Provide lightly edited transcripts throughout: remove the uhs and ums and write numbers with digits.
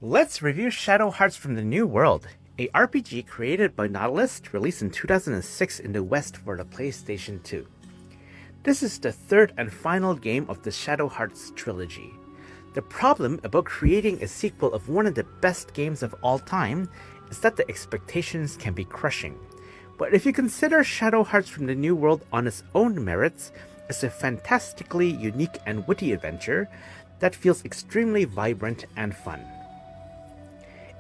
Let's review Shadow Hearts from the New World, a RPG created by Nautilus, released in 2006 in the West for the PlayStation 2. This is the third and final game of the Shadow Hearts trilogy. The problem about creating a sequel of one of the best games of all time is that the expectations can be crushing. But if you consider Shadow Hearts from the New World on its own merits, it's a fantastically unique and witty adventure that feels extremely vibrant and fun.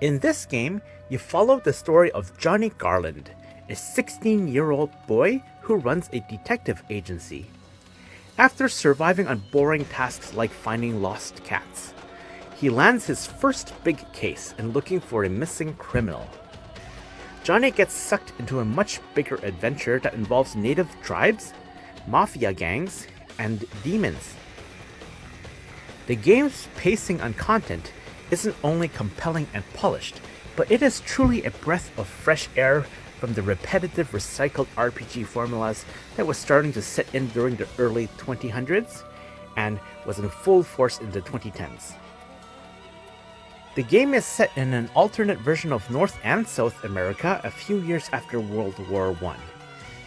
In this game, you follow the story of Johnny Garland, a 16-year-old boy who runs a detective agency. After surviving on boring tasks like finding lost cats, he lands his first big case in looking for a missing criminal. Johnny gets sucked into a much bigger adventure that involves native tribes, mafia gangs, and demons. The game's pacing and content isn't only compelling and polished, but it is truly a breath of fresh air from the repetitive recycled RPG formulas that was starting to set in during the early 2000s and was in full force in the 2010s. The game is set in an alternate version of North and South America a few years after World War I.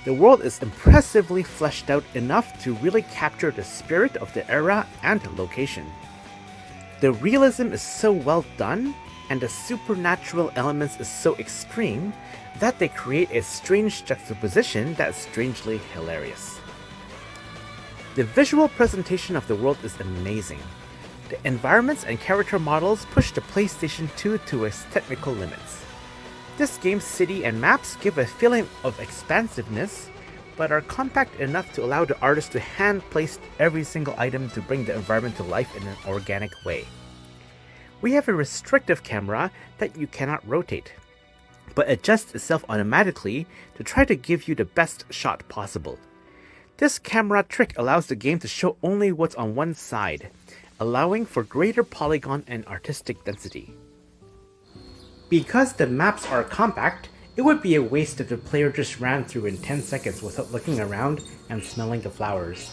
The world is impressively fleshed out enough to really capture the spirit of the era and location. The realism is so well done, and the supernatural elements is so extreme, that they create a strange juxtaposition that is strangely hilarious. The visual presentation of the world is amazing. The environments and character models push the PlayStation 2 to its technical limits. This game's city and maps give a feeling of expansiveness, but are compact enough to allow the artist to hand-place every single item to bring the environment to life in an organic way. We have a restrictive camera that you cannot rotate, but adjusts itself automatically to try to give you the best shot possible. This camera trick allows the game to show only what's on one side, allowing for greater polygon and artistic density. Because the maps are compact, it would be a waste if the player just ran through in 10 seconds without looking around and smelling the flowers.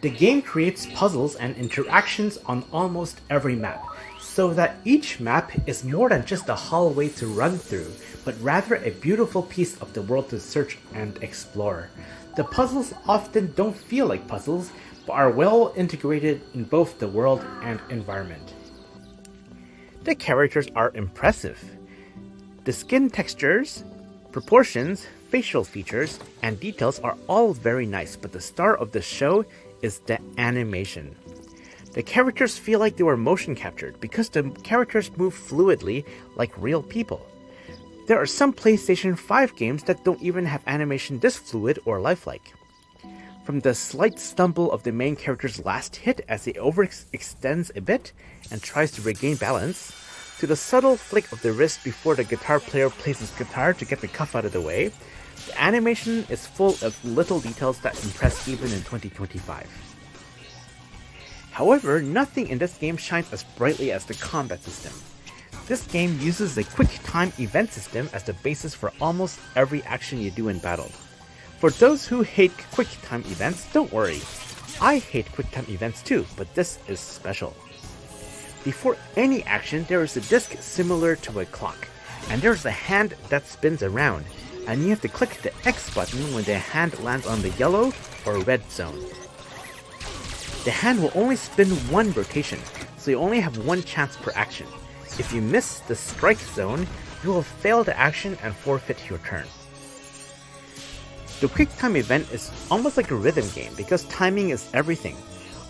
The game creates puzzles and interactions on almost every map, so that each map is more than just a hallway to run through, but rather a beautiful piece of the world to search and explore. The puzzles often don't feel like puzzles, but are well integrated in both the world and environment. The characters are impressive. The skin textures, proportions, facial features, and details are all very nice, but the star of the show is the animation. The characters feel like they were motion captured because the characters move fluidly like real people. There are some PlayStation 5 games that don't even have animation this fluid or lifelike. From the slight stumble of the main character's last hit as he overextends a bit and tries to regain balance, to the subtle flick of the wrist before the guitar player plays his guitar to get the cuff out of the way, the animation is full of little details that impress even in 2025. However, nothing in this game shines as brightly as the combat system. This game uses the quick time event system as the basis for almost every action you do in battle. For those who hate quick time events, don't worry. I hate quick time events too, but this is special. Before any action, there is a disc similar to a clock, and there's a hand that spins around, and you have to click the X button when the hand lands on the yellow or red zone. The hand will only spin one rotation, so you only have one chance per action. If you miss the strike zone, you will fail the action and forfeit your turn. The quick time event is almost like a rhythm game because timing is everything.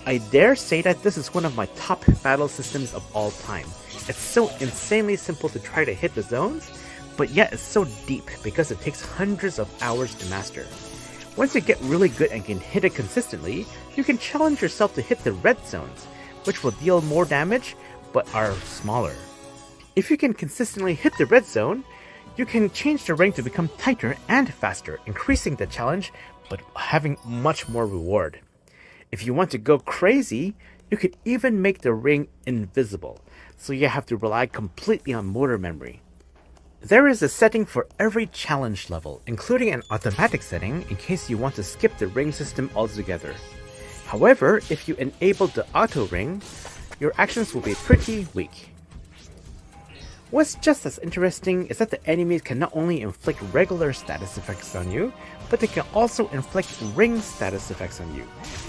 I dare say that this is one of my top battle systems of all time. It's so insanely simple to try to hit the zones, but yet it's so deep because it takes hundreds of hours to master. Once you get really good and can hit it consistently, you can challenge yourself to hit the red zones, which will deal more damage but are smaller. If you can consistently hit the red zone, you can change the ring to become tighter and faster, increasing the challenge but having much more reward. If you want to go crazy, you could even make the ring invisible, so you have to rely completely on motor memory. There is a setting for every challenge level, including an automatic setting in case you want to skip the ring system altogether. However, if you enable the auto ring, your actions will be pretty weak. What's just as interesting is that the enemies can not only inflict regular status effects on you, but they can also inflict ring status effects on you,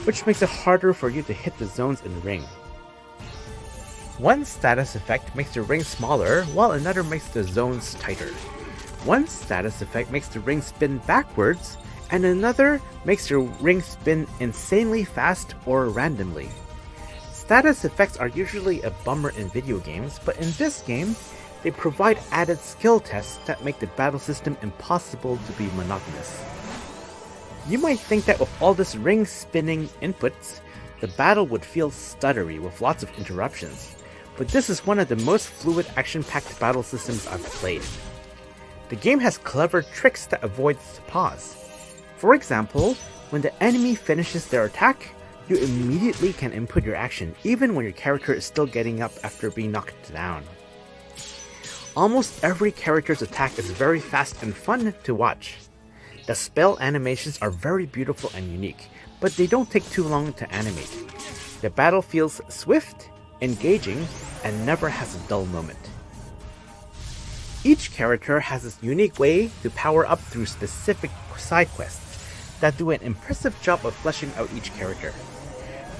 which makes it harder for you to hit the zones in the ring. One status effect makes the ring smaller, while another makes the zones tighter. One status effect makes the ring spin backwards, and another makes the ring spin insanely fast or randomly. Status effects are usually a bummer in video games, but in this game, they provide added skill tests that make the battle system impossible to be monotonous. You might think that with all this ring spinning inputs, the battle would feel stuttery with lots of interruptions, but this is one of the most fluid action-packed battle systems I've played. The game has clever tricks that avoid pause. For example, when the enemy finishes their attack, you immediately can input your action even when your character is still getting up after being knocked down. Almost every character's attack is very fast and fun to watch. The spell animations are very beautiful and unique, but they don't take too long to animate. The battle feels swift, engaging, and never has a dull moment. Each character has its unique way to power up through specific side quests that do an impressive job of fleshing out each character.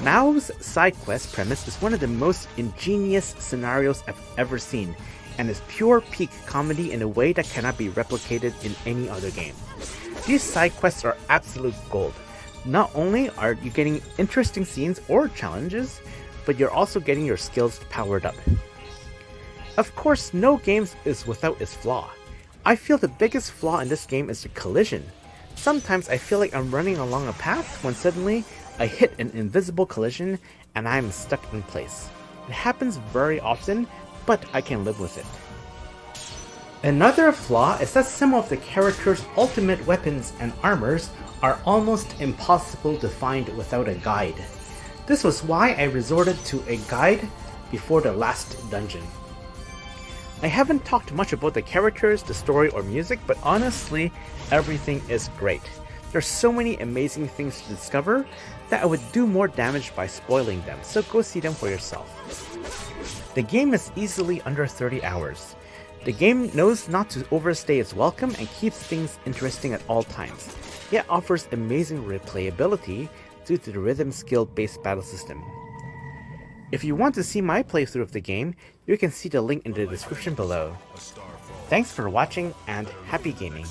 Mao's side quest premise is one of the most ingenious scenarios I've ever seen, and is pure peak comedy in a way that cannot be replicated in any other game. These side quests are absolute gold. Not only are you getting interesting scenes or challenges, but you're also getting your skills powered up. Of course, no game is without its flaw. I feel the biggest flaw in this game is the collision. Sometimes I feel like I'm running along a path when suddenly I hit an invisible collision and I'm stuck in place. It happens very often, but I can live with it. Another flaw is that some of the characters' ultimate weapons and armors are almost impossible to find without a guide. This was why I resorted to a guide before the last dungeon. I haven't talked much about the characters, the story, or music, but honestly, everything is great. There's so many amazing things to discover that I would do more damage by spoiling them, so go see them for yourself. The game is easily under 30 hours. The game knows not to overstay its welcome and keeps things interesting at all times, yet offers amazing replayability due to the rhythm skill-based battle system. If you want to see my playthrough of the game, you can see the link in the description below. Thanks for watching and happy gaming!